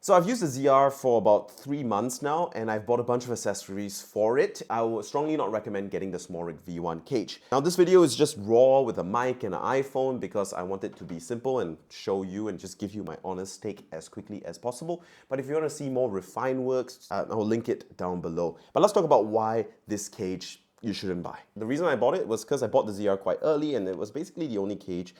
So I've used the ZR for about 3 months now, and I've bought a bunch of accessories for it. I would strongly not recommend getting the SmallRig V1 cage. Now this video is just raw with a mic and an iPhone because I want it to be simple and show you and just give you my honest take as quickly as possible. But if you want to see more refined works, I'll link it down below. But let's talk about why this cage you shouldn't buy. The reason I bought it was because I bought the ZR quite early and it was basically the only cage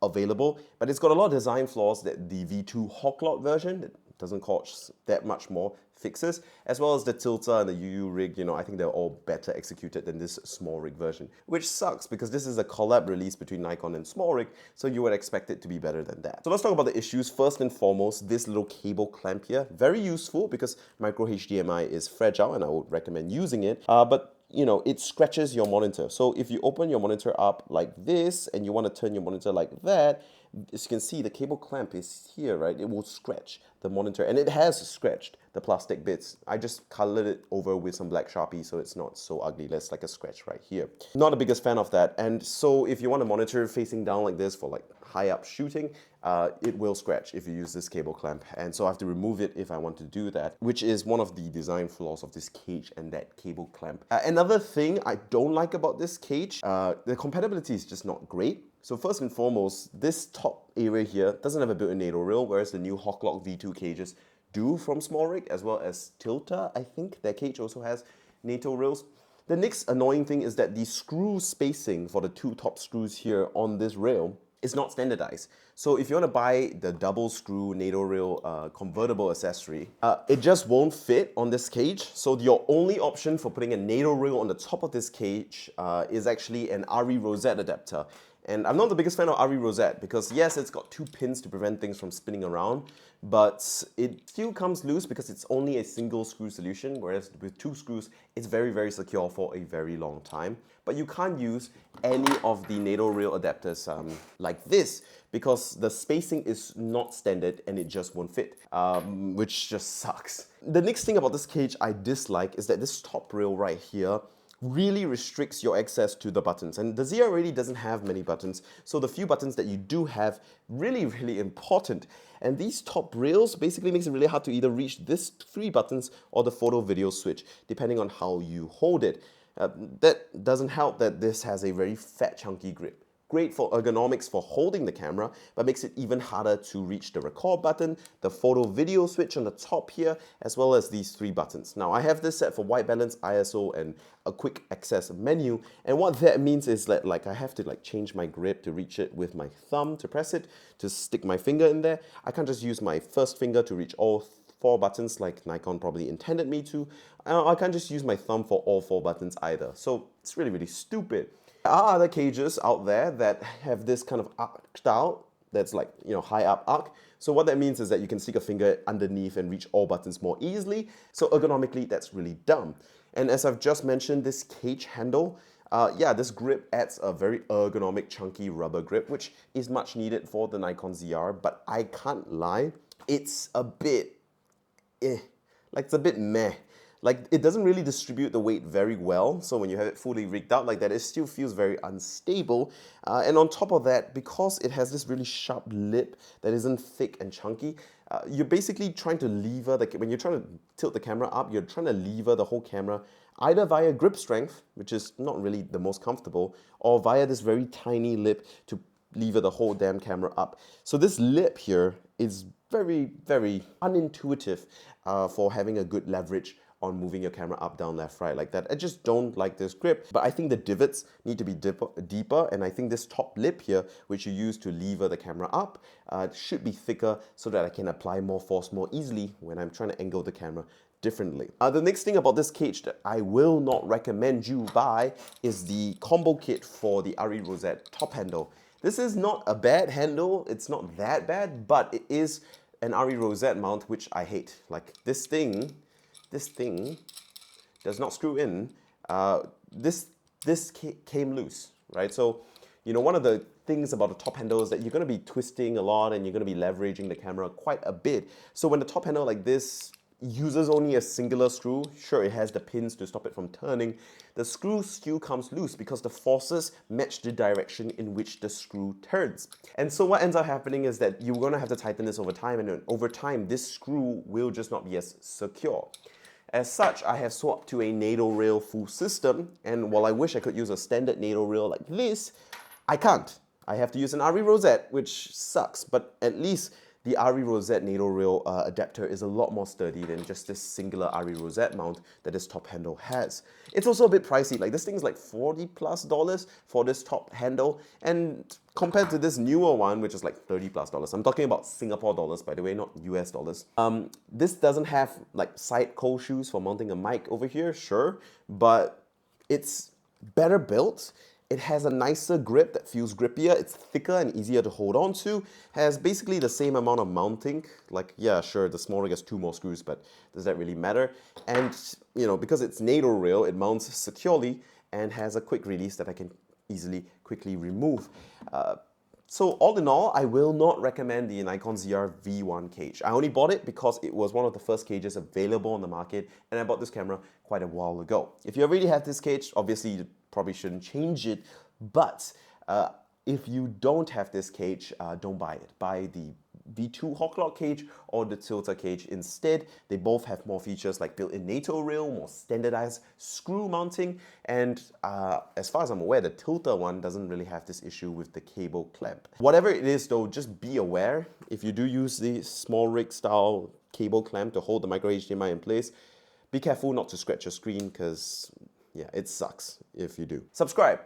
available, but it's got a lot of design flaws that the V2 Hawklot version that doesn't cost that much more fixes, as well as the tilter and the UU rig. I think they're all better executed than this SmallRig version, which sucks because this is a collab release between Nikon and SmallRig, so you would expect it to be better than that. So let's talk about the issues. First and foremost, this little cable clamp here, very useful because micro HDMI is fragile and I would recommend using it, but it scratches your monitor. So if you open your monitor up like this and you want to turn your monitor like that, as you can see, the cable clamp is here, right? It will scratch the monitor, and it has scratched the plastic bits. I just colored it over with some black Sharpie so it's not so ugly. There's like a scratch right here. Not the biggest fan of that. And so if you want a monitor facing down like this for like high up shooting, it will scratch if you use this cable clamp. And so I have to remove it if I want to do that, which is one of the design flaws of this cage and that cable clamp. Another thing I don't like about this cage, the compatibility is just not great. So first and foremost, this top area here doesn't have a built-in NATO rail, whereas the new Hawklot V2 cages do from SmallRig, as well as Tilta, I think. Their cage also has NATO rails. The next annoying thing is that the screw spacing for the two top screws here on this rail is not standardized. So if you want to buy the double screw NATO rail convertible accessory, it just won't fit on this cage. So your only option for putting a NATO rail on the top of this cage is actually an RE rosette adapter. And I'm not the biggest fan of RE rosette because yes, it's got 2 pins to prevent things from spinning around, but it still comes loose because it's only a single screw solution, whereas with 2 screws, it's very, very secure for a very long time. But you can't use any of the NATO rail adapters like this because the spacing is not standard and it just won't fit, which just sucks. The next thing about this cage I dislike is that this top rail right here really restricts your access to the buttons. And the ZR really doesn't have many buttons, so the few buttons that you do have, really, really important. And these top rails basically makes it really hard to either reach these 3 buttons or the photo video switch, depending on how you hold it. That doesn't help that this has a very fat, chunky grip. Great for ergonomics for holding the camera, but makes it even harder to reach the record button, the photo video switch on the top here, as well as these 3 buttons. Now I have this set for white balance, ISO, and a quick access menu, and what that means is that I have to change my grip to reach it with my thumb to press it, to stick my finger in there. I can't just use my first finger to reach all 4 buttons like Nikon probably intended me to. I can't just use my thumb for all 4 buttons either. So it's really, really stupid. There are other cages out there that have this kind of arched out, that's high up arc. So what that means is that you can stick a finger underneath and reach all buttons more easily. So ergonomically, that's really dumb. And as I've just mentioned, this cage handle, this grip adds a very ergonomic, chunky rubber grip, which is much needed for the Nikon ZR, but I can't lie, it's a bit it's a bit meh. It doesn't really distribute the weight very well, so when you have it fully rigged out like that, it still feels very unstable. And on top of that, because it has this really sharp lip that isn't thick and chunky, you're basically trying to lever, when you're trying to tilt the camera up, you're trying to lever the whole camera either via grip strength, which is not really the most comfortable, or via this very tiny lip to lever the whole damn camera up. So this lip here is very, very unintuitive for having a good leverage on moving your camera up, down, left, right like that. I just don't like this grip, but I think the divots need to be deeper, and I think this top lip here, which you use to lever the camera up, should be thicker so that I can apply more force more easily when I'm trying to angle the camera differently. The next thing about this cage that I will not recommend you buy is the combo kit for the RE Rosette top handle. This is not a bad handle, it's not that bad, but it is an RE Rosette mount, which I hate. This thing does not screw in. This came loose, right? So, one of the things about the top handle is that you're going to be twisting a lot and you're going to be leveraging the camera quite a bit. So when the top handle like this uses only a singular screw. Sure, it has the pins to stop it from turning. The screw still comes loose because the forces match the direction in which the screw turns. And so what ends up happening is that you're going to have to tighten this over time, and then over time this screw will just not be as secure. As such, I have swapped to a NATO rail full system, and while I wish I could use a standard NATO rail like this, I can't. I have to use an RE rosette, which sucks, but at least the RE rosette NATO rail adapter is a lot more sturdy than just this singular RE rosette mount that this top handle has. It's also a bit pricey, like this thing is like $40+ for this top handle, and compared to this newer one, which is like $30+. I'm talking about Singapore dollars, by the way, not US dollars. This doesn't have like side cold shoes for mounting a mic over here, sure, but it's better built. It has a nicer grip that feels grippier, it's thicker and easier to hold on to, has basically the same amount of mounting, like yeah sure the small rig has 2 more screws, but does that really matter? And you know, because it's NATO rail, it mounts securely and has a quick release that I can quickly remove. So all in all, I will not recommend the Nikon ZR V1 cage. I only bought it because it was one of the first cages available on the market, and I bought this camera quite a while ago. If you already have this cage, obviously you probably shouldn't change it, but if you don't have this cage, don't buy it. Buy the V2 Hawklock cage or the Tilter cage instead. They both have more features like built-in NATO rail, more standardized screw mounting, and as far as I'm aware, the Tilter one doesn't really have this issue with the cable clamp. Whatever it is though, just be aware, if you do use the small rig style cable clamp to hold the micro HDMI in place, be careful not to scratch your screen because yeah, it sucks if you do. Subscribe.